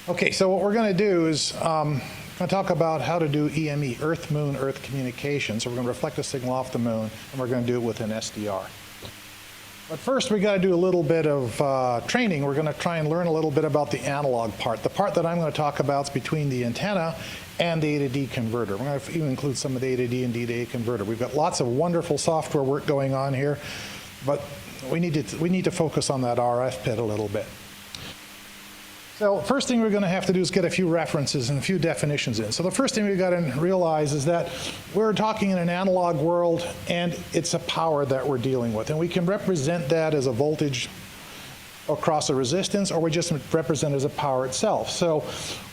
Okay, so what we're going to do is I'm going to talk about how to do EME, Earth-Moon, Earth communication. So we're going to reflect a signal off the moon, and we're going to do it with an SDR. But first, we got to do a little bit of training. We're going to try and learn a little bit about the analog part. The part that I'm going to talk about is between the antenna and the A to D converter. We're going to even include some of the A to D and D to A converter. We've got lots of wonderful software work going on here, but we need to focus on that RF bit a little bit. So first thing we're going to have to do is get a few references and a few definitions in. So the first thing we've got to realize is that we're talking in an analog world, and it's a power that we're dealing with. And we can represent that as a voltage across a resistance, or we just represent it as a power itself. So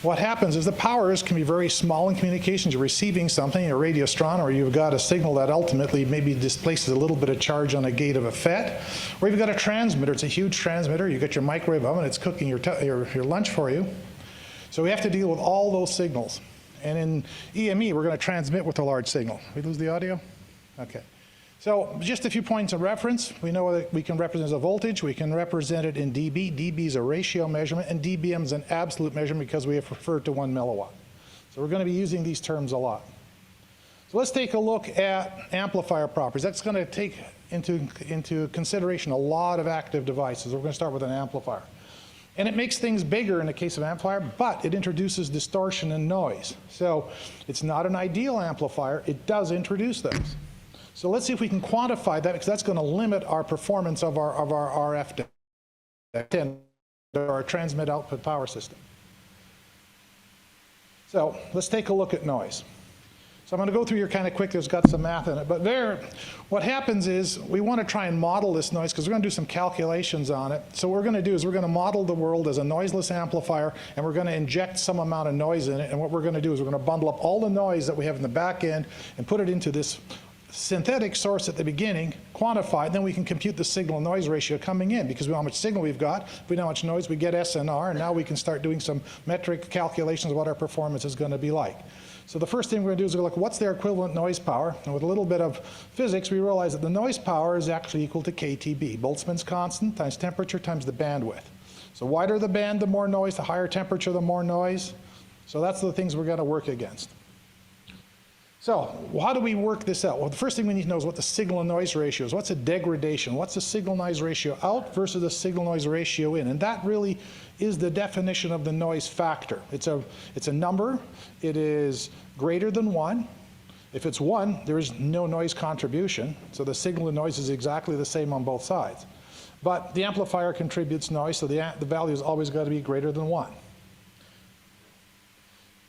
what happens is the powers can be very small in communications. You're receiving something, a radiostron, or you've got a signal that ultimately maybe displaces a little bit of charge on a gate of a FET, or you've got a transmitter. It's a huge transmitter. You've got your microwave oven. It's cooking your lunch for you. So we have to deal with all those signals. And in EME, we're going to transmit with a large signal. We lose the audio? Okay. So just a few points of reference. We know that we can represent as a voltage. We can represent it in dB. dB is a ratio measurement, and dBm is an absolute measurement because we have referred to 1 milliwatt. So we're going to be using these terms a lot. So let's take a look at amplifier properties. That's going to take into consideration a lot of active devices. We're going to start with an amplifier. And it makes things bigger in the case of amplifier, but it introduces distortion and noise. So it's not an ideal amplifier. It does introduce those. So let's see if we can quantify that, because that's going to limit our performance of our RF data, our transmit output power system. So let's take a look at noise. So I'm going to go through here kind of quick. There's got some math in it. But what happens is we want to try and model this noise because we're going to do some calculations on it. So what we're going to do is we're going to model the world as a noiseless amplifier, and we're going to inject some amount of noise in it. And what we're going to do is we're going to bundle up all the noise that we have in the back end and put it into this synthetic source at the beginning, quantify it, then we can compute the signal noise ratio coming in, because we know how much signal we've got, we know how much noise, we get SNR, and now we can start doing some metric calculations of what our performance is going to be like. So the first thing we're going to do is we're going to look, what's their equivalent noise power? And with a little bit of physics, we realize that the noise power is actually equal to KTB, Boltzmann's constant times temperature times the bandwidth. So wider the band, the more noise, the higher temperature, the more noise. So that's the things we're going to work against. So how do we work this out? Well, the first thing we need to know is what the signal and noise ratio is. What's a degradation? What's the signal noise ratio out versus the signal noise ratio in? And that really is the definition of the noise factor. It's a number. It is greater than 1. If it's 1, there is no noise contribution. So the signal and noise is exactly the same on both sides. But the amplifier contributes noise, so the value is always got to be greater than 1.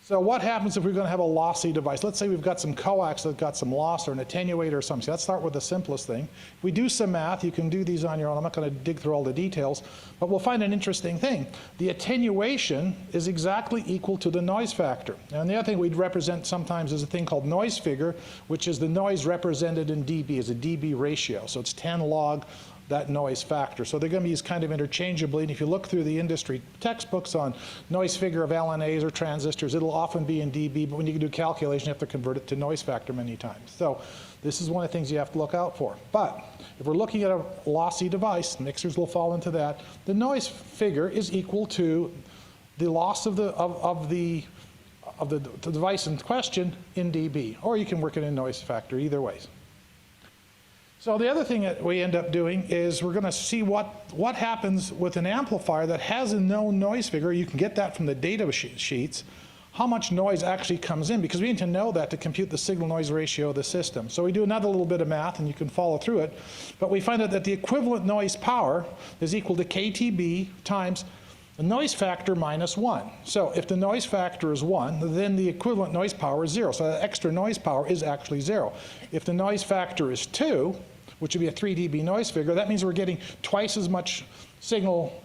So what happens if we're going to have a lossy device? Let's say we've got some coax that's got some loss or an attenuator or something. So let's start with the simplest thing. If we do some math, you can do these on your own. I'm not going to dig through all the details, but we'll find an interesting thing. The attenuation is exactly equal to the noise factor. And the other thing we'd represent sometimes is a thing called noise figure, which is the noise represented in dB, is a dB ratio. So it's 10 log that noise factor. So they're going to be used kind of interchangeably. And if you look through the industry textbooks on noise figure of LNAs or transistors, it'll often be in dB, but when you do calculation, you have to convert it to noise factor many times. So this is one of the things you have to look out for. But if we're looking at a lossy device, mixers will fall into that, the noise figure is equal to the loss of the device in question in dB, or you can work it in noise factor, either ways. So the other thing that we end up doing is we're going to see what happens with an amplifier that has a known noise figure. You can get that from the data sheets, how much noise actually comes in, because we need to know that to compute the signal noise ratio of the system. So we do another little bit of math, and you can follow through it. But we find out that the equivalent noise power is equal to KTB times the noise factor minus 1. So if the noise factor is 1, then the equivalent noise power is 0. So that extra noise power is actually 0. If the noise factor is 2, which would be a 3 dB noise figure, that means we're getting twice as much signal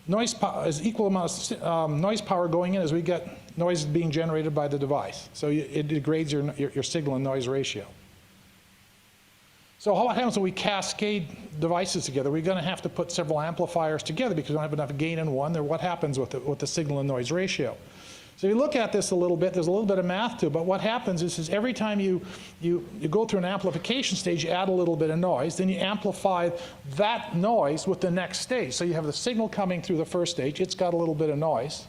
noise power, as equal amount of noise power going in as we get noise being generated by the device. So it degrades your signal and noise ratio. So what happens when we cascade devices together? We're going to have to put several amplifiers together because we don't have enough gain in one. Then what happens with the signal and noise ratio? So if you look at this a little bit, there's a little bit of math to it, but what happens is every time you go through an amplification stage, you add a little bit of noise, then you amplify that noise with the next stage. So you have the signal coming through the first stage, it's got a little bit of noise.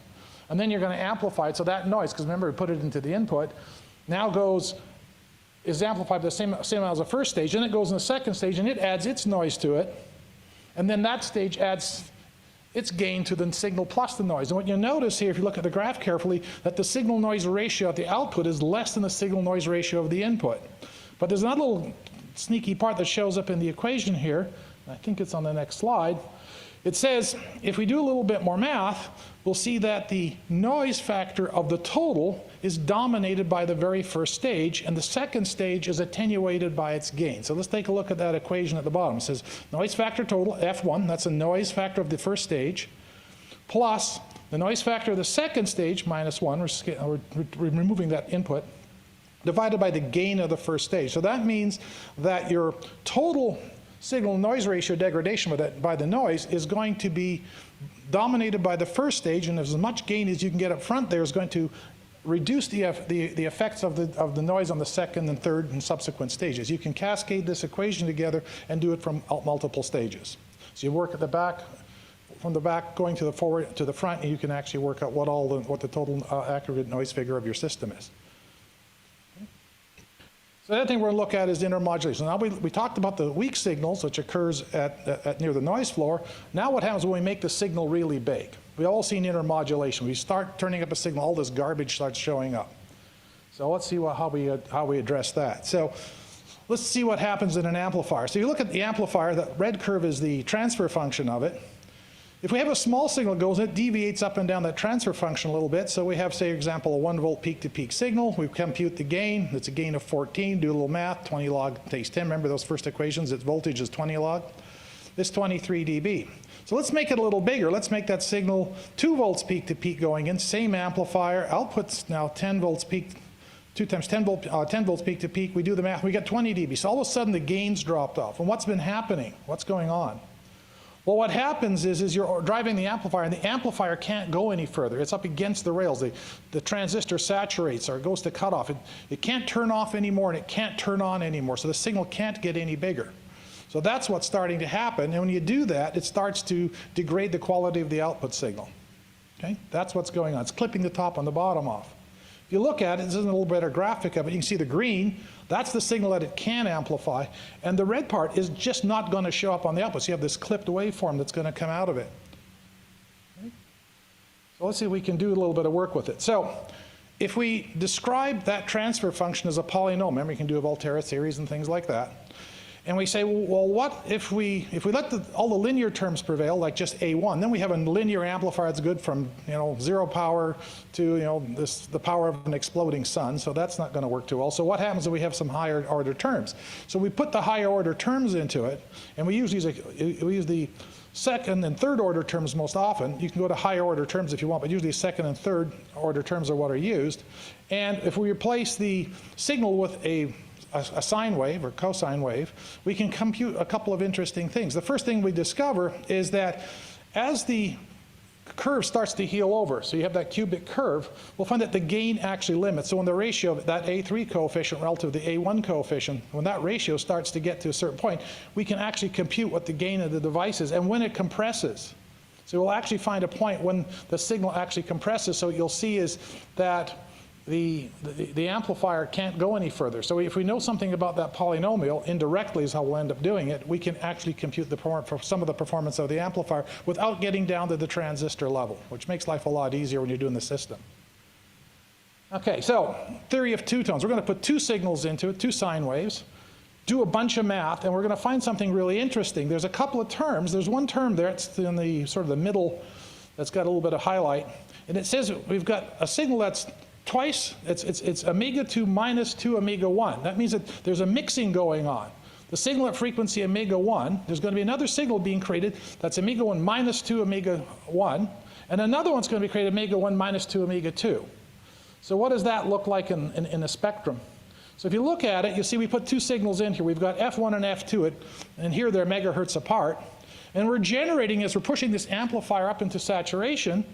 and then you're going to amplify it. So that noise, because remember we put it into the input, now is amplified by the same amount as the first stage. Then it goes in the second stage, and it adds its noise to it. And then that stage adds its gain to the signal plus the noise. And what you notice here, if you look at the graph carefully, that the signal noise ratio at the output is less than the signal noise ratio of the input. But there's another little sneaky part that shows up in the equation here. I think it's on the next slide. It says, if we do a little bit more math, we'll see that the noise factor of the total is dominated by the very first stage, and the second stage is attenuated by its gain. So let's take a look at that equation at the bottom. It says noise factor total, F1, that's the noise factor of the first stage, plus the noise factor of the second stage, minus 1, we're removing that input, divided by the gain of the first stage. So that means that your total signal noise ratio degradation by the noise is going to be dominated by the first stage, and as much gain as you can get up front there is going to reduce the effects of the noise on the second and third and subsequent stages. You can cascade this equation together and do it from multiple stages. So you work at the back, from the back going to the forward to the front, and you can actually work out what the total aggregate noise figure of your system is. So the other thing we're going to look at is intermodulation. Now we talked about the weak signals, which occurs at near the noise floor. Now what happens when we make the signal really big? We've all seen intermodulation. We start turning up a signal, all this garbage starts showing up. So let's see how we address that. So let's see what happens in an amplifier. So you look at the amplifier, the red curve is the transfer function of it. If we have a small signal that goes in, it deviates up and down that transfer function a little bit. So we have, say, for example, a 1 volt peak-to-peak signal. We compute the gain. It's a gain of 14. Do a little math. 20 log takes 10. Remember those first equations? Its voltage is 20 log. This 23 dB. So let's make it a little bigger. Let's make that signal 2 volts peak-to-peak going in. Same amplifier. Output's now 10 volts peak. 2 times 10 volts peak-to-peak. We do the math. We get 20 dB. So all of a sudden the gain's dropped off. And what's been happening? What's going on? Well, what happens is you're driving the amplifier, and the amplifier can't go any further. It's up against the rails. The transistor saturates or it goes to cutoff. It can't turn off anymore, and it can't turn on anymore. So the signal can't get any bigger. So that's what's starting to happen. And when you do that, it starts to degrade the quality of the output signal. Okay? That's what's going on. It's clipping the top and the bottom off. If you look at it, this is a little better graphic of it. You can see the green. That's the signal that it can amplify. And the red part is just not going to show up on the output. So you have this clipped waveform that's going to come out of it. Okay. So let's see if we can do a little bit of work with it. So if we describe that transfer function as a polynomial, remember you can do a Volterra series and things like that. And we say, well, what if we let all the linear terms prevail, like just A1, then we have a linear amplifier that's good from 0 power to the power of an exploding sun. So that's not going to work too well. So what happens if we have some higher order terms? So we put the higher order terms into it, and we use the second and third order terms most often. You can go to higher order terms if you want, but usually second and third order terms are what are used. And if we replace the signal with a sine wave or cosine wave, we can compute a couple of interesting things. The first thing we discover is that as the curve starts to heel over, so you have that cubic curve, we'll find that the gain actually limits. So when the ratio of that A3 coefficient relative to the A1 coefficient, when that ratio starts to get to a certain point, we can actually compute what the gain of the device is and when it compresses. So we'll actually find a point when the signal actually compresses. So what you'll see is that the amplifier can't go any further. So if we know something about that polynomial, indirectly is how we'll end up doing it, we can actually compute some of the performance of the amplifier without getting down to the transistor level, which makes life a lot easier when you're doing the system. Okay, so theory of two tones. We're going to put two signals into it, two sine waves, do a bunch of math, and we're going to find something really interesting. There's a couple of terms. There's one term there, it's in the sort of the middle, that's got a little bit of highlight, and it says we've got a signal that's twice, it's omega 2 minus 2 omega 1. That means that there's a mixing going on. The signal at frequency omega 1, there's going to be another signal being created that's omega 1 minus 2 omega 1, and another one's going to be created omega 1 minus 2 omega 2. So what does that look like in a spectrum? So if you look at it, you see we put two signals in here. We've got F1 and F2, and here they're megahertz apart. And we're generating, as we're pushing this amplifier up into saturation,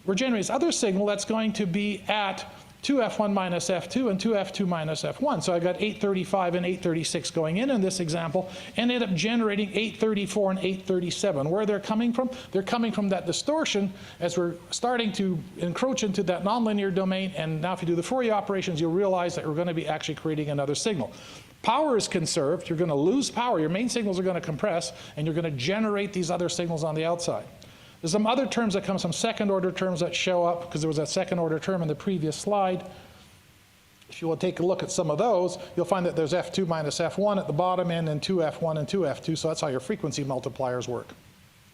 we're generating this other signal that's going to be at 2F1 minus F2 and 2F2 minus F1. So I got 835 and 836 going in this example, and ended up generating 834 and 837. Where they're coming from? They're coming from that distortion as we're starting to encroach into that nonlinear domain, and now if you do the Fourier operations, you'll realize that we're going to be actually creating another signal. Power is conserved. You're going to lose power. Your main signals are going to compress, and you're going to generate these other signals on the outside. There's some other terms that come, some second order terms that show up, because there was that second order term in the previous slide. If you will take a look at some of those, you'll find that there's F2 minus F1 at the bottom end, and 2F1 and 2F2, so that's how your frequency multipliers work.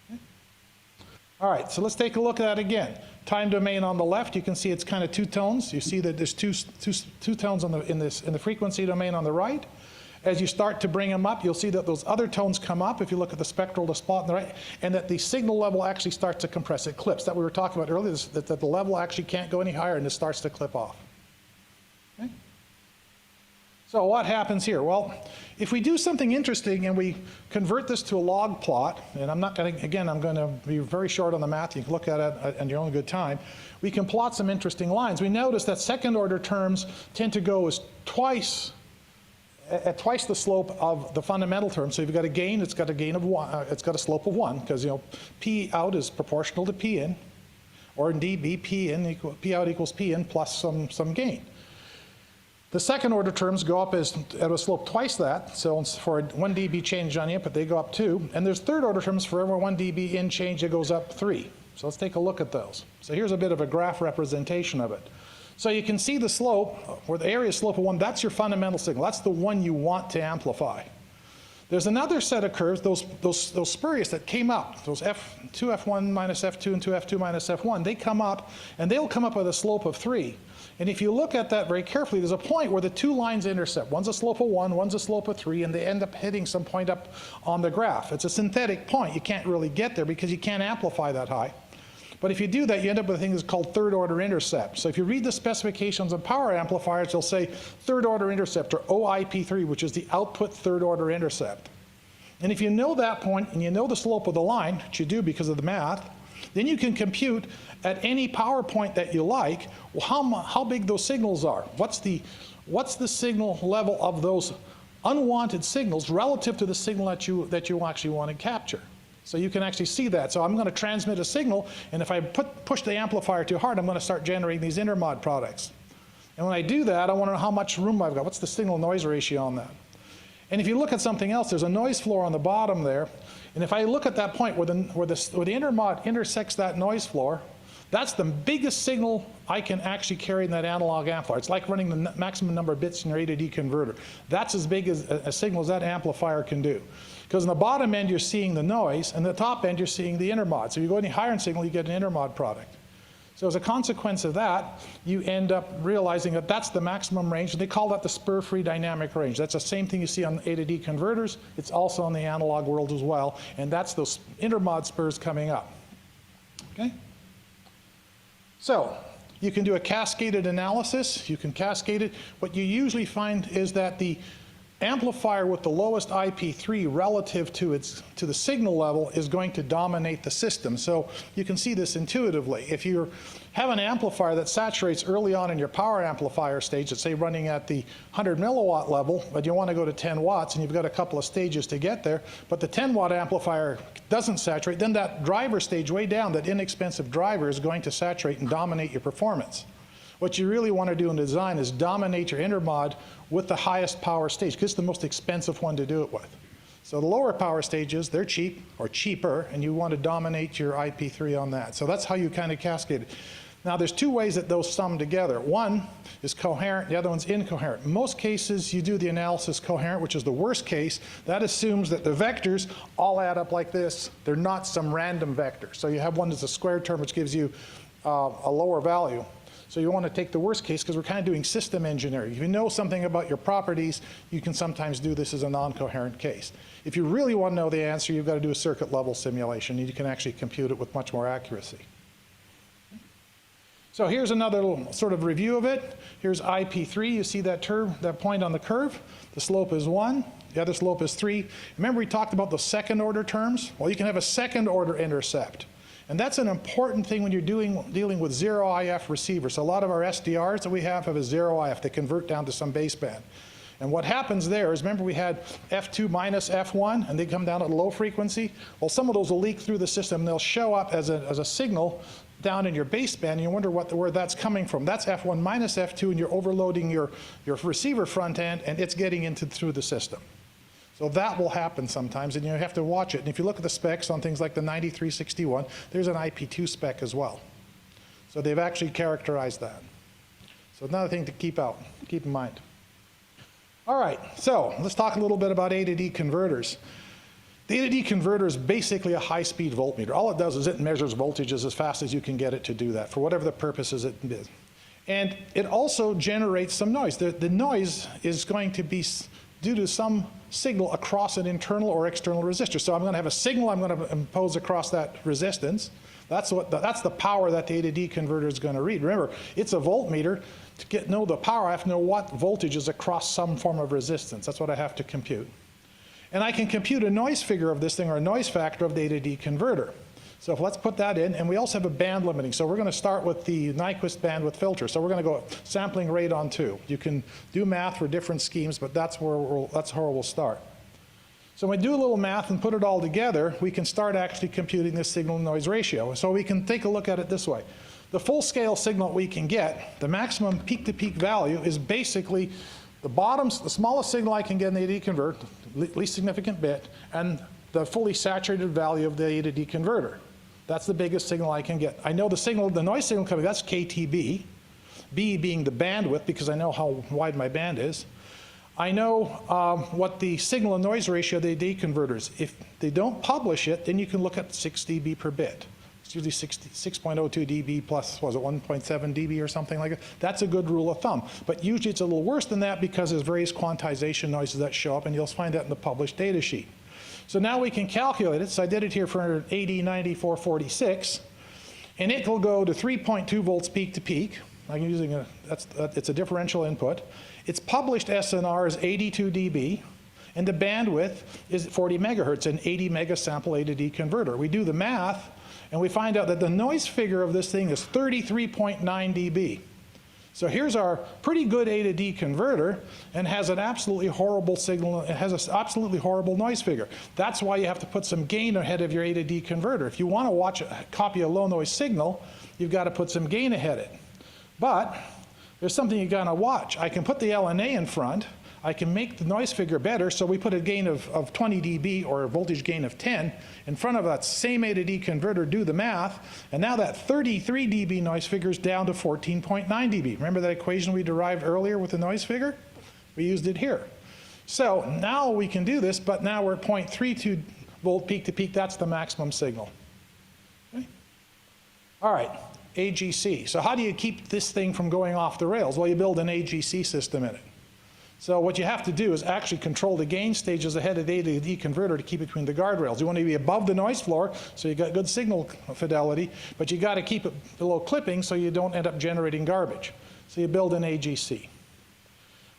Okay. All right, so let's take a look at that again. Time domain on the left, you can see it's kind of two tones. You see that there's two tones in the frequency domain on the right. As you start to bring them up, you'll see that those other tones come up, if you look at the spectral spot on the right, and that the signal level actually starts to compress. It clips. That we were talking about earlier, that the level actually can't go any higher, and it starts to clip off. Okay? So what happens here? Well, if we do something interesting and we convert this to a log plot, and I'm not going to, again, I'm going to be very short on the math. You can look at it in your own good time. We can plot some interesting lines. We notice that second order terms tend to go as at twice the slope of the fundamental term. So if you've got a gain, it's got a gain of 1. It's got a slope of 1, because P out is proportional to P in, or in dB, P out equals P in plus some gain. The second order terms go up at a slope twice that. So for a 1 dB change on the input, they go up 2. And there's third order terms for every 1 dB in change, it goes up 3. So let's take a look at those. So here's a bit of a graph representation of it. So you can see the slope, or the area slope of 1, that's your fundamental signal. That's the one you want to amplify. There's another set of curves, those spurious that came up, those 2F1 minus F2 and 2F2 minus F1, they come up, and they'll come up with a slope of 3. And if you look at that very carefully, there's a point where the two lines intercept. One's a slope of 1, one's a slope of 3, and they end up hitting some point up on the graph. It's a synthetic point. You can't really get there because you can't amplify that high. But if you do that, you end up with a thing that's called third order intercept. So if you read the specifications of power amplifiers, they'll say third order intercept, or OIP3, which is the output third order intercept. And if you know that point, and you know the slope of the line, which you do because of the math, then you can compute at any power point that you like, well, how big those signals are. What's the signal level of those unwanted signals relative to the signal that you actually want to capture. So you can actually see that. So I'm going to transmit a signal, and if I push the amplifier too hard, I'm going to start generating these intermod products. And when I do that, I want to know how much room I've got. What's the signal-noise ratio on that? And if you look at something else, there's a noise floor on the bottom there. And if I look at that point where the intermod intersects that noise floor, that's the biggest signal I can actually carry in that analog amplifier. It's like running the maximum number of bits in your A to D converter. That's as big as a signal as that amplifier can do. Because in the bottom end, you're seeing the noise, and the top end, you're seeing the intermod. So if you go any higher in signal, you get an intermod product. So as a consequence of that, you end up realizing that that's the maximum range. And they call that the spur-free dynamic range. That's the same thing you see on A to D converters. It's also in the analog world as well. And that's those intermod spurs coming up. Okay? So you can do a cascaded analysis. You can cascade it. What you usually find is that the amplifier with the lowest IP3 relative to the signal level is going to dominate the system. So you can see this intuitively. If you have an amplifier that saturates early on in your power amplifier stage, let's say running at the 100 milliwatt level, but you want to go to 10 watts, and you've got a couple of stages to get there, but the 10 watt amplifier doesn't saturate, then that driver stage way down, that inexpensive driver, is going to saturate and dominate your performance. What you really want to do in design is dominate your intermod with the highest power stage, because it's the most expensive one to do it with. So the lower power stages, they're cheap or cheaper, and you want to dominate your IP3 on that. So that's how you kind of cascade it. Now there's two ways that those sum together. One is coherent, the other one's incoherent. In most cases, you do the analysis coherent, which is the worst case. That assumes that the vectors all add up like this. They're not some random vector. So you have one that's a squared term, which gives you a lower value. So you want to take the worst case, because we're kind of doing system engineering. If you know something about your properties, you can sometimes do this as a non-coherent case. If you really want to know the answer, you've got to do a circuit level simulation, and you can actually compute it with much more accuracy. So here's another little sort of review of it. Here's IP3. You see that point on the curve? The slope is 1. The other slope is 3. Remember we talked about the second order terms? Well, you can have a second order intercept. And that's an important thing when you're dealing with zero IF receivers. So a lot of our SDRs that we have a zero IF. They convert down to some baseband. And what happens there is, remember we had F2 minus F1, and they come down at low frequency? Well, some of those will leak through the system, and they'll show up as a signal down in your baseband, and you wonder where that's coming from. That's F1 minus F2, and you're overloading your receiver front end, and it's getting through the system. So that will happen sometimes, and you have to watch it. And if you look at the specs on things like the 9361, there's an IP2 spec as well. So they've actually characterized that. So another thing to keep in mind. All right, so let's talk a little bit about A to D converters. The A to D converter is basically a high-speed voltmeter. All it does is it measures voltages as fast as you can get it to do that, for whatever the purposes it is. And it also generates some noise. The noise is going to be due to some signal across an internal or external resistor. So I'm going to have a signal I'm going to impose across that resistance. That's the power that the A to D converter is going to read. Remember, it's a voltmeter. To know the power, I have to know what voltage is across some form of resistance. That's what I have to compute. And I can compute a noise figure of this thing, or a noise factor of the A to D converter. So let's put that in, and we also have a band limiting. So we're going to start with the Nyquist bandwidth filter. So we're going to go sampling rate on 2. You can do math for different schemes, but that's where we'll start. So when we do a little math and put it all together, we can start actually computing this signal-noise ratio. So we can take a look at it this way. The full-scale signal we can get, the maximum peak-to-peak value, is basically the smallest signal I can get in the A to D converter, least significant bit, and the fully saturated value of the A to D converter. That's the biggest signal I can get. I know the noise signal coming, that's KTB, B being the bandwidth, because I know how wide my band is. I know what the signal and noise ratio of the A to D converters. If they don't publish it, then you can look at 6 dB per bit. It's usually 6.02 dB plus, was it 1.7 dB or something like that? That's a good rule of thumb. But usually it's a little worse than that because there's various quantization noises that show up, and you'll find that in the published data sheet. So now we can calculate it. So I did it here for AD9446, and it will go to 3.2 volts peak to peak. I'm using it's a differential input. Its published SNR is 82 dB, and the bandwidth is 40 megahertz, an 80 megasample A to D converter. We do the math, and we find out that the noise figure of this thing is 33.9 dB. So here's our pretty good A to D converter, and has an absolutely horrible signal. It has an absolutely horrible noise figure. That's why you have to put some gain ahead of your A to D converter. If you want to copy a low noise signal, you've got to put some gain ahead of it. But there's something you got to watch. I can put the LNA in front. I can make the noise figure better, so we put a gain of 20 dB, or a voltage gain of 10, in front of that same A to D converter, do the math, and now that 33 dB noise figure is down to 14.9 dB. Remember that equation we derived earlier with the noise figure? We used it here. So now we can do this, but now we're at 0.32 volt peak to peak. That's the maximum signal. Okay. All right, AGC. So how do you keep this thing from going off the rails? Well, you build an AGC system in it. So what you have to do is actually control the gain stages ahead of the A to D converter to keep it between the guardrails. You want to be above the noise floor, so you got good signal fidelity, but you got to keep it below clipping so you don't end up generating garbage. So you build an AGC.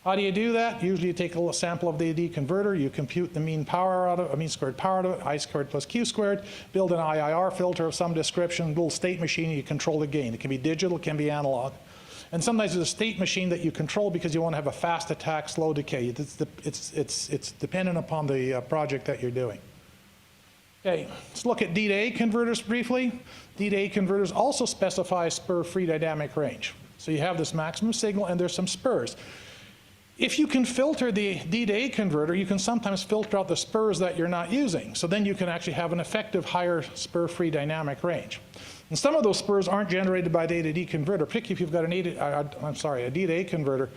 How do you do that? Usually you take a little sample of the A to D converter, you compute the mean power out of it, mean squared power out of it, I squared plus Q squared, build an IIR filter of some description, little state machine, and you control the gain. It can be digital, it can be analog. And sometimes there's a state machine that you control because you want to have a fast attack, slow decay. It's dependent upon the project that you're doing. Okay, let's look at D to A converters briefly. D to A converters also specify spur-free dynamic range. So you have this maximum signal, and there's some spurs. If you can filter the D to A converter, you can sometimes filter out the spurs that you're not using. So then you can actually have an effective higher spur-free dynamic range. And some of those spurs aren't generated by the A to D converter, particularly if you've got a D to A converter.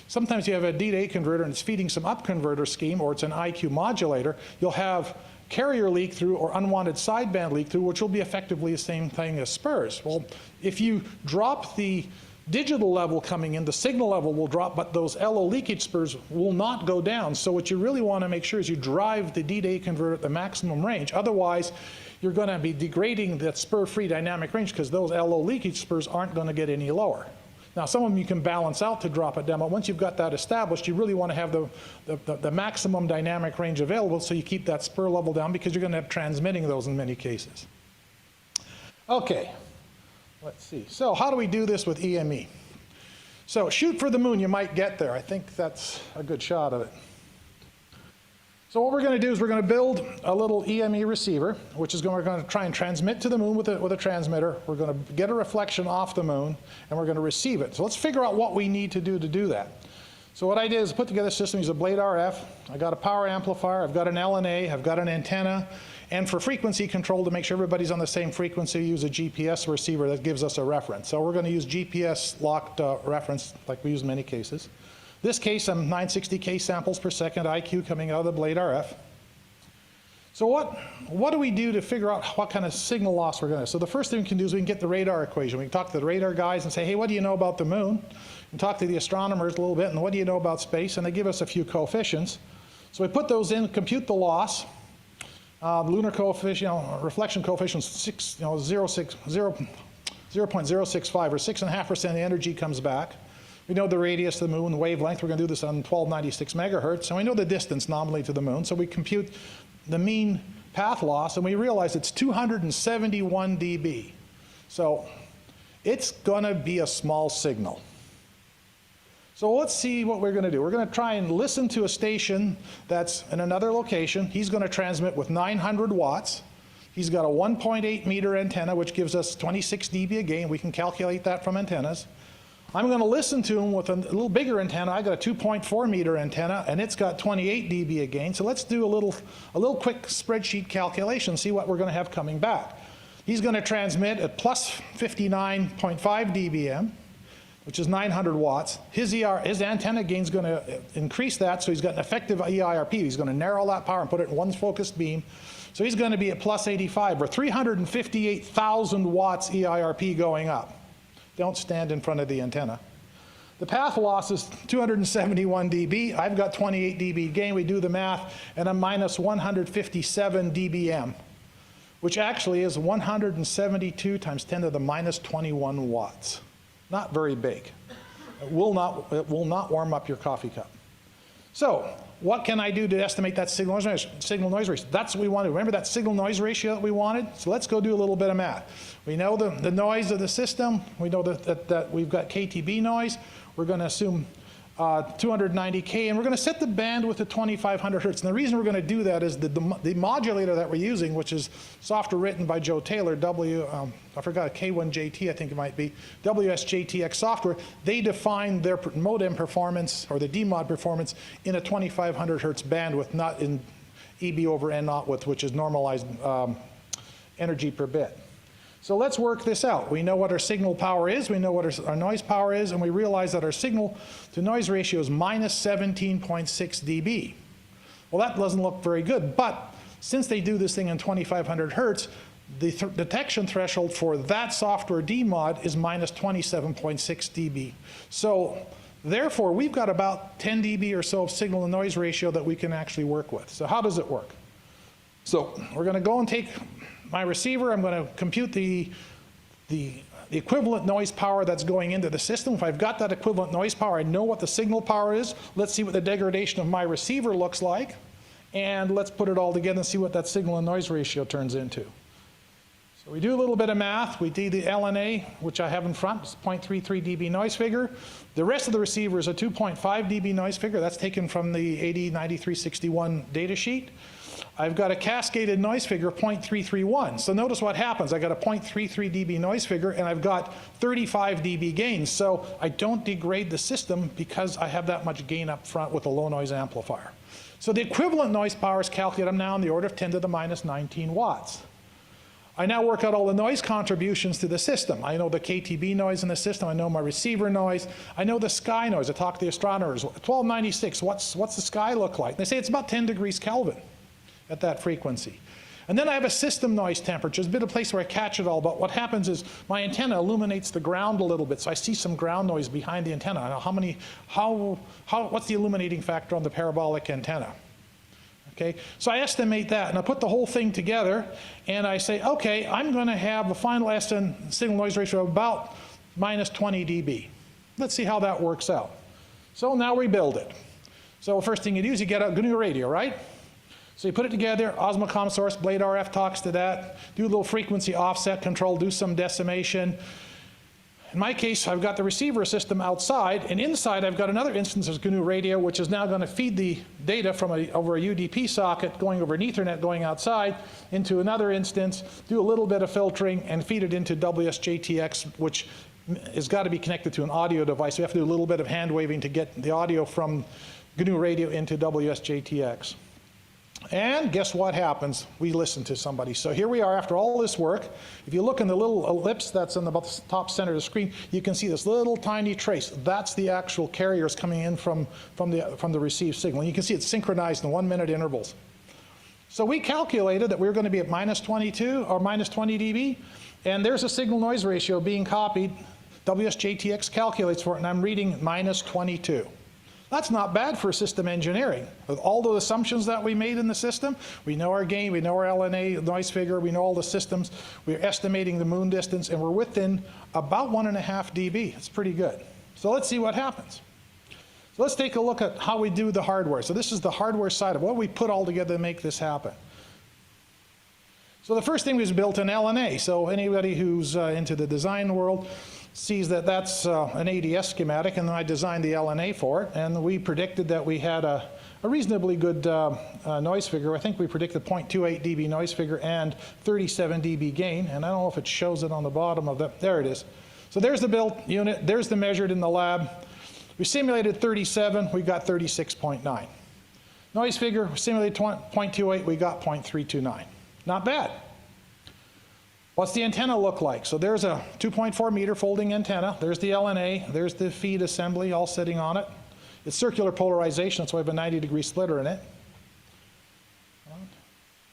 Sometimes you have a D to A converter and it's feeding some up converter scheme, or it's an IQ modulator. You'll have carrier leak through or unwanted sideband leak through, which will be effectively the same thing as spurs. Well, if you drop the digital level coming in, the signal level will drop, but those LO leakage spurs will not go down. So what you really want to make sure is you drive the D to A converter at the maximum range. Otherwise, you're going to be degrading that spur-free dynamic range because those LO leakage spurs aren't going to get any lower. Now, some of them you can balance out to drop it down, but once you've got that established, you really want to have the maximum dynamic range available so you keep that spur level down, because you're going to have transmitting those in many cases. Okay, let's see. So how do we do this with EME? So shoot for the moon, you might get there. I think that's a good shot of it. So what we're going to do is we're going to build a little EME receiver, which is we're going to try and transmit to the moon with a transmitter. We're going to get a reflection off the moon, and we're going to receive it. So let's figure out what we need to do that. So what I did is put together a system, use a blade RF. I got a power amplifier, I've got an LNA, I've got an antenna, and for frequency control, to make sure everybody's on the same frequency, use a GPS receiver that gives us a reference. So we're going to use GPS locked reference like we use in many cases. This case, I'm 960K samples per second IQ coming out of the blade RF. So what do we do to figure out what kind of signal loss we're going to? So the first thing we can do is we can get the radar equation. We can talk to the radar guys and say, hey, what do you know about the moon? And talk to the astronomers a little bit, and what do you know about space? And they give us a few coefficients. So we put those in, compute the loss. Lunar coefficient, reflection coefficient 0.065 or 6.5% of the energy comes back. We know the radius of the moon, the wavelength. We're going to do this on 1296 megahertz. And we know the distance nominally to the moon. So we compute the mean path loss, and we realize it's 271 dB. So it's going to be a small signal. So let's see what we're going to do. We're going to try and listen to a station that's in another location. He's going to transmit with 900 watts. He's got a 1.8 meter antenna, which gives us 26 dB a gain. We can calculate that from antennas. I'm going to listen to him with a little bigger antenna. I got a 2.4 meter antenna, and it's got 28 dB a gain. So let's do a little quick spreadsheet calculation, see what we're going to have coming back. He's going to transmit at plus 59.5 dBm, which is 900 watts. His antenna gain is going to increase that, so he's got an effective EIRP. He's going to narrow that power and put it in one focused beam. So he's going to be at plus 85, or 358,000 watts EIRP going up. Don't stand in front of the antenna. The path loss is 271 dB. I've got 28 dB gain. We do the math, and I'm minus 157 dBm, which actually is 172 times 10 to the minus 21 watts. Not very big. It will not warm up your coffee cup. So what can I do to estimate that signal noise ratio? That's what we wanted. Remember that signal noise ratio that we wanted? So let's go do a little bit of math. We know the noise of the system. We know that we've got KTB noise. We're going to assume 290K, and we're going to set the bandwidth to 2500 hertz. And the reason we're going to do that is the modulator that we're using, which is software written by Joe Taylor, I forgot, K1JT I think it might be, WSJTX software, they define their modem performance, or the DMOD performance, in a 2500 hertz bandwidth, not in EB over N naught width, which is normalized energy per bit. So let's work this out. We know what our signal power is, we know what our noise power is, and we realize that our signal to noise ratio is minus 17.6 dB. Well, that doesn't look very good, but since they do this thing in 2500 hertz, the detection threshold for that software DMOD is minus 27.6 dB. So therefore, we've got about 10 dB or so of signal to noise ratio that we can actually work with. So how does it work? So we're going to go and take my receiver. I'm going to compute the equivalent noise power that's going into the system. If I've got that equivalent noise power, I know what the signal power is. Let's see what the degradation of my receiver looks like. And let's put it all together and see what that signal and noise ratio turns into. So we do a little bit of math. We do the LNA, which I have in front, it's 0.33 dB noise figure. The rest of the receiver is a 2.5 dB noise figure. That's taken from the AD9361 data sheet. I've got a cascaded noise figure, 0.331. So notice what happens. I got a 0.33 dB noise figure, and I've got 35 dB gains. So I don't degrade the system because I have that much gain up front with a low noise amplifier. So the equivalent noise power is calculated. I'm now in the order of 10 to the minus 19 watts. I now work out all the noise contributions to the system. I know the KTB noise in the system. I know my receiver noise. I know the sky noise. I talk to the astronomers. 1296, what's the sky look like? They say it's about 10 degrees Kelvin at that frequency. And then I have a system noise temperature. It's a bit of a place where I catch it all, but what happens is my antenna illuminates the ground a little bit, so I see some ground noise behind the antenna. I know what's the illuminating factor on the parabolic antenna? Okay, so I estimate that, and I put the whole thing together, and I say, okay, I'm going to have a final signal noise ratio of about minus 20 dB. Let's see how that works out. So now we build it. So first thing you do is you get a new radio, right? So you put it together, Osmocom source, blade RF talks to that, do a little frequency offset control, do some decimation. In my case, I've got the receiver system outside, and inside I've got another instance of GNU radio, which is now going to feed the data from over a UDP socket going over an Ethernet going outside into another instance, do a little bit of filtering, and feed it into WSJTX, which has got to be connected to an audio device. We have to do a little bit of hand waving to get the audio from GNU radio into WSJTX. And guess what happens? We listen to somebody. So here we are after all this work. If you look in the little ellipse that's in about the top center of the screen, you can see this little tiny trace. That's the actual carriers coming in from the received signal. And you can see it's synchronized in 1-minute intervals. So we calculated that we were going to be at minus 22 or minus 20 dB. And there's a signal noise ratio being copied. WSJTX calculates for it, and I'm reading minus 22. That's not bad for system engineering. With all the assumptions that we made in the system, we know our gain, we know our LNA noise figure, we know all the systems, we're estimating the moon distance, and we're within about 1.5 dB. It's pretty good. So let's see what happens. So let's take a look at how we do the hardware. So this is the hardware side of what we put all together to make this happen. So the first thing was built an LNA. So anybody who's into the design world sees that that's an ADS schematic, and then I designed the LNA for it, and we predicted that we had a reasonably good noise figure. I think we predicted 0.28 dB noise figure and 37 dB gain, and I don't know if it shows it on the bottom of the, there it is. So there's the built unit, there's the measured in the lab. We simulated 37, we got 36.9. Noise figure, we simulated 0.28, we got 0.329. Not bad. What's the antenna look like? So there's a 2.4 meter folding antenna. There's the LNA. There's the feed assembly all sitting on it. It's circular polarization, so we have a 90-degree splitter in it.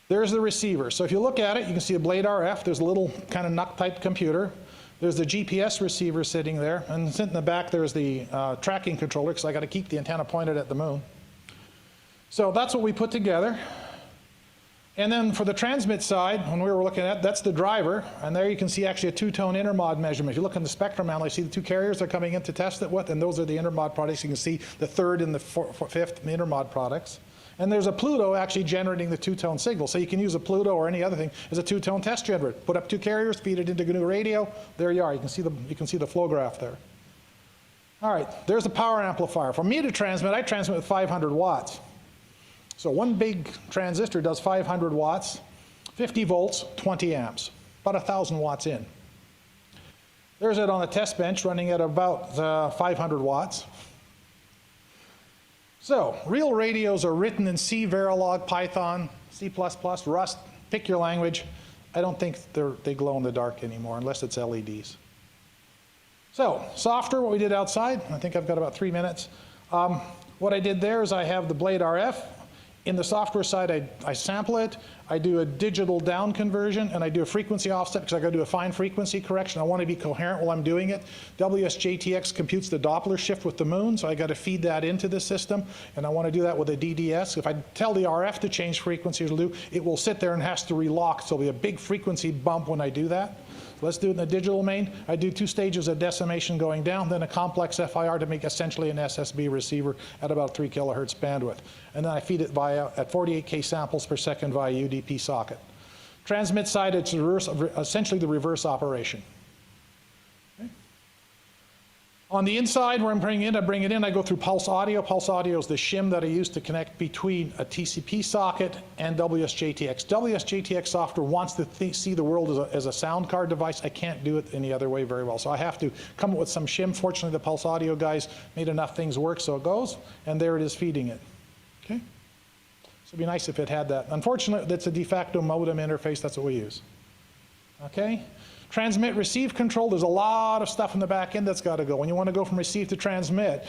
There's the receiver. So if you look at it, you can see a blade RF. There's a little kind of NUC-type computer. There's the GPS receiver sitting there. And sitting in the back, there's the tracking controller, because I got to keep the antenna pointed at the moon. So that's what we put together. And then for the transmit side, when we were looking at, that's the driver, and there you can see actually a two-tone intermod measurement. If you look in the spectrum analyzer, you see the two carriers they're coming in to test it with, and those are the intermod products. You can see the third and the fifth intermod products. And there's a Pluto actually generating the two-tone signal. So you can use a Pluto or any other thing as a two-tone test generator. Put up two carriers, feed it into GNU radio. There you are. You can see the flow graph there. All right, there's the power amplifier. For me to transmit, I transmit with 500 watts. So one big transistor does 500 watts, 50 volts, 20 amps, about 1,000 watts in. There's it on the test bench running at about 500 watts. So real radios are written in C, Verilog, Python, C++, Rust, pick your language. I don't think they glow in the dark anymore unless it's LEDs. So software, what we did outside, I think I've got about 3 minutes. What I did there is I have the blade RF. In the software side, I sample it, I do a digital down conversion, and I do a frequency offset because I got to do a fine frequency correction. I want to be coherent while I'm doing it. WSJTX computes the Doppler shift with the moon, so I got to feed that into the system, and I want to do that with a DDS. If I tell the RF to change frequency, it will sit there and has to relock, so there'll be a big frequency bump when I do that. Let's do it in the digital main. I do 2 stages of decimation going down, then a complex FIR to make essentially an SSB receiver at about 3 kilohertz bandwidth. And then I feed it at 48K samples per second via UDP socket. Transmit side, it's essentially the reverse operation. Okay. On the inside, where I bring it in, I go through pulse audio. Pulse audio is the shim that I use to connect between a TCP socket and WSJTX. WSJTX software wants to see the world as a sound card device. I can't do it any other way very well. So I have to come up with some shim. Fortunately, the pulse audio guys made enough things work, so it goes, and there it is feeding it. Okay? So it'd be nice if it had that. Unfortunately, that's a de facto modem interface. That's what we use. Okay? Transmit, receive control, there's a lot of stuff in the back end that's got to go. When you want to go from receive to transmit,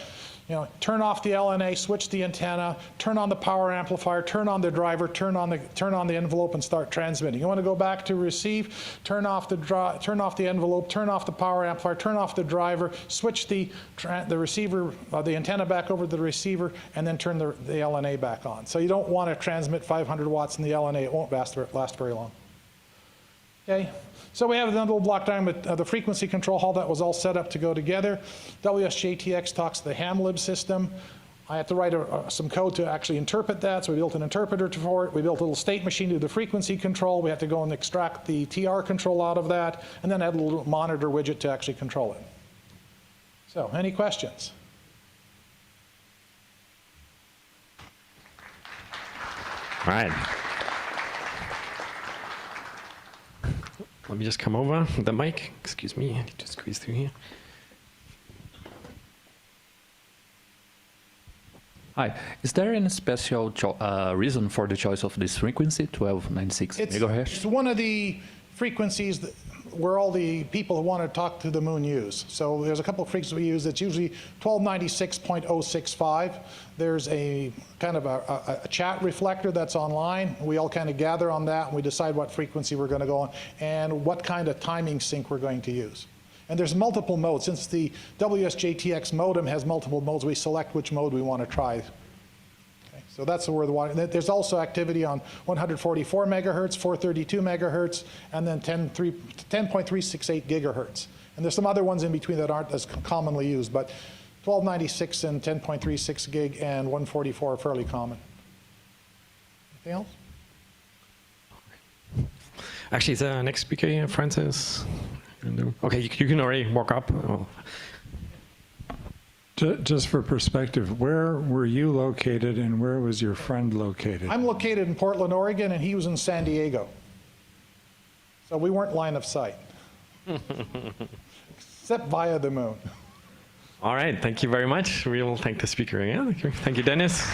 turn off the LNA, switch the antenna, turn on the power amplifier, turn on the driver, turn on the envelope, and start transmitting. You want to go back to receive, turn off the envelope, turn off the power amplifier, turn off the driver, switch the receiver, the antenna back over to the receiver, and then turn the LNA back on. So you don't want to transmit 500 watts in the LNA. It won't last very long. Okay. So we have another little block diagram with the frequency control, how that was all set up to go together. WSJTX talks to the ham lib system. I had to write some code to actually interpret that, so we built an interpreter for it. We built a little state machine to do the frequency control. We had to go and extract the TR control out of that, and then I had a little monitor widget to actually control it. So, any questions? All right. Let me just come over with the mic. Excuse me, I need to squeeze through here. Hi. Is there any special reason for the choice of this frequency, 1296 megahertz? It's one of the frequencies where all the people who want to talk to the moon use. So there's a couple of frequencies we use. It's usually 1296.065. There's a kind of a chat reflector that's online. We all kind of gather on that, and we decide what frequency we're going to go on and what kind of timing sync we're going to use. And there's multiple modes. Since the WSJTX modem has multiple modes, we select which mode we want to try. Okay, so that's where the water. There's also activity on 144 megahertz, 432 megahertz, and then 10.368 gigahertz. And there's some other ones in between that aren't as commonly used, but 1296 and 10.36 gig and 144 are fairly common. Anything else? Actually, the next speaker here, Francis. Okay, you can already walk up. Oh. Just for perspective, where were you located and where was your friend located? I'm located in Portland, Oregon, and he was in San Diego. So we weren't line of sight, except via the moon. All right, thank you very much. We will thank the speaker again. Thank you, Dennis.